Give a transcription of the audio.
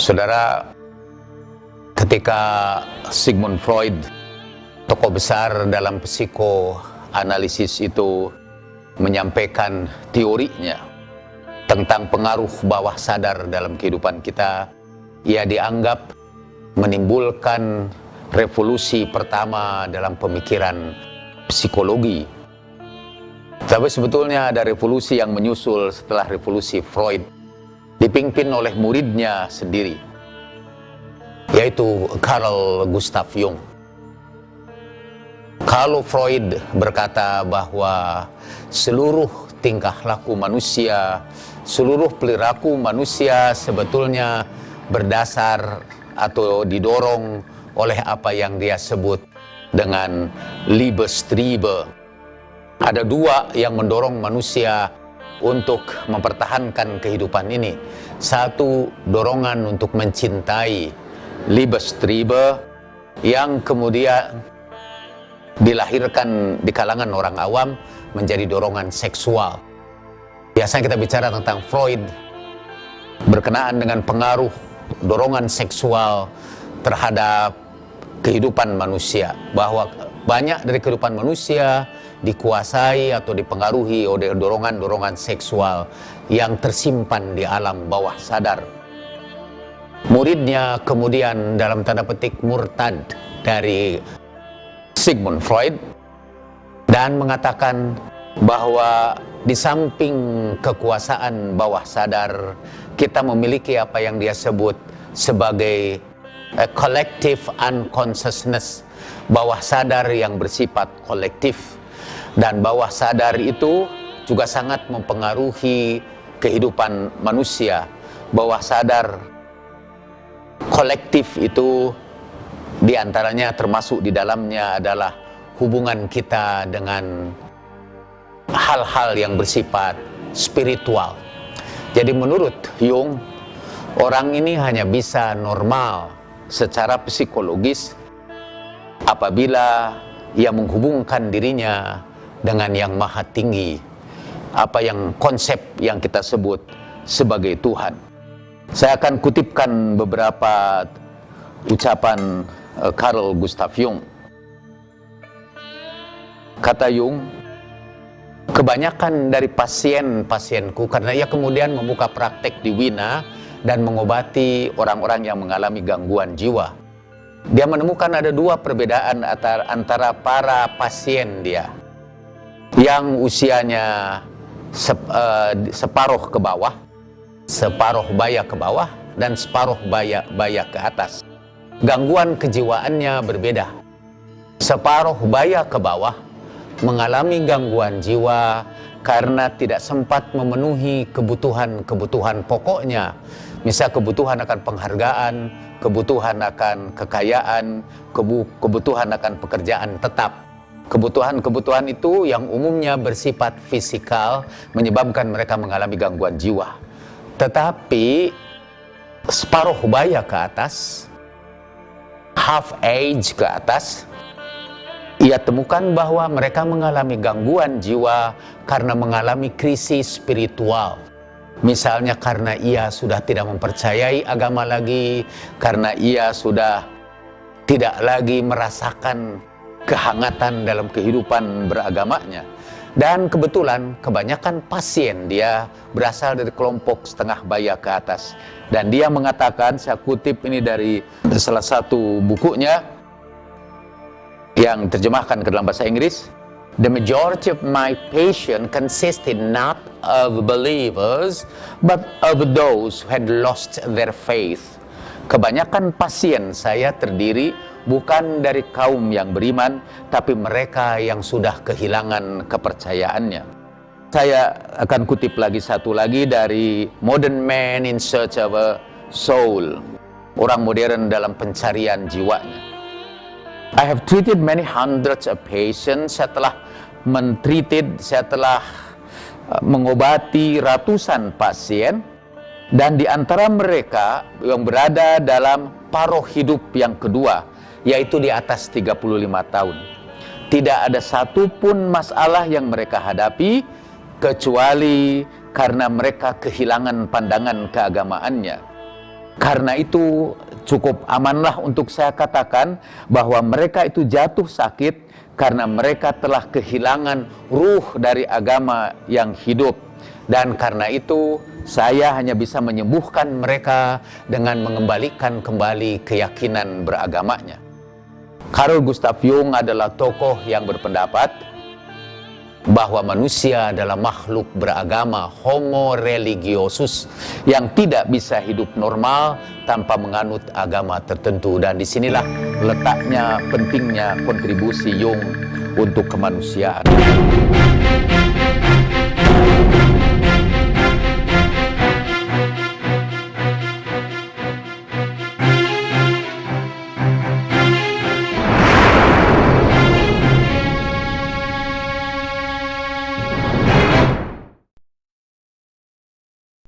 Saudara, ketika Sigmund Freud, tokoh besar dalam psikoanalisis itu, menyampaikan teorinya tentang pengaruh bawah sadar dalam kehidupan kita, ia dianggap menimbulkan revolusi pertama dalam pemikiran psikologi. Tapi sebetulnya ada revolusi yang menyusul setelah revolusi Freud, dipimpin oleh muridnya sendiri, yaitu Carl Gustav Jung. Kalau Freud berkata bahwa seluruh tingkah laku manusia, seluruh perilaku manusia sebetulnya berdasar atau didorong oleh apa yang dia sebut dengan Liebestriebe. Ada dua yang mendorong manusia untuk mempertahankan kehidupan ini. Satu, dorongan untuk mencintai, Liebestriebe, yang kemudian dilahirkan di kalangan orang awam menjadi dorongan seksual. Biasanya kita bicara tentang Freud berkenaan dengan pengaruh dorongan seksual terhadap kehidupan manusia, bahwa banyak dari kehidupan manusia dikuasai atau dipengaruhi oleh dorongan-dorongan seksual yang tersimpan di alam bawah sadar. Muridnya kemudian dalam tanda petik murtad dari Sigmund Freud dan mengatakan bahwa di samping kekuasaan bawah sadar, kita memiliki apa yang dia sebut sebagai collective unconsciousness, bawah sadar yang bersifat kolektif. Dan bawah sadar itu juga sangat mempengaruhi kehidupan manusia. Bawah sadar kolektif itu diantaranya termasuk di dalamnya adalah hubungan kita dengan hal-hal yang bersifat spiritual. Jadi menurut Jung, orang ini hanya bisa normal secara psikologis apabila ia menghubungkan dirinya dengan yang maha tinggi, apa yang konsep yang kita sebut sebagai Tuhan. Saya akan kutipkan beberapa ucapan Carl Gustav Jung. Kata Jung, kebanyakan dari pasien-pasienku, karena ia kemudian membuka praktek di Wina dan mengobati orang-orang yang mengalami gangguan jiwa, dia menemukan ada dua perbedaan antara para pasien dia yang usianya separuh ke bawah, separuh baya ke bawah, dan separuh baya ke atas. Gangguan kejiwaannya berbeda. Separuh baya ke bawah mengalami gangguan jiwa karena tidak sempat memenuhi kebutuhan pokoknya. Misal kebutuhan akan penghargaan, kebutuhan akan kekayaan, kebutuhan akan pekerjaan tetap. Kebutuhan-kebutuhan itu yang umumnya bersifat fisikal menyebabkan mereka mengalami gangguan jiwa. Tetapi separuh baya ke atas, half age ke atas, ia temukan bahwa mereka mengalami gangguan jiwa karena mengalami krisis spiritual. Misalnya karena ia sudah tidak mempercayai agama lagi, karena ia sudah tidak lagi merasakan kehangatan dalam kehidupan beragamanya. Dan kebetulan kebanyakan pasien dia berasal dari kelompok setengah baya ke atas. Dan dia mengatakan, saya kutip ini dari salah satu bukunya yang terjemahkan ke dalam bahasa Inggris, "The majority of my patient consisted not of believers, but of those who had lost their faith." Kebanyakan pasien saya terdiri bukan dari kaum yang beriman, tapi mereka yang sudah kehilangan kepercayaannya. Saya akan kutip lagi satu lagi dari Modern Man in Search of a Soul, orang modern dalam pencarian jiwanya. I have treated many hundreds of patients. Saya telah mengobati ratusan pasien, dan di antara mereka yang berada dalam paruh hidup yang kedua, yaitu di atas 35 tahun. Tidak ada satupun masalah yang mereka hadapi kecuali karena mereka kehilangan pandangan keagamaannya. Karena itu cukup amanlah untuk saya katakan bahwa mereka itu jatuh sakit karena mereka telah kehilangan ruh dari agama yang hidup. Dan karena itu saya hanya bisa menyembuhkan mereka dengan mengembalikan kembali keyakinan beragamanya. Carl Gustav Jung adalah tokoh yang berpendapat bahwa manusia adalah makhluk beragama, homo religiosus, yang tidak bisa hidup normal tanpa menganut agama tertentu. Dan disinilah letaknya pentingnya kontribusi Jung untuk kemanusiaan.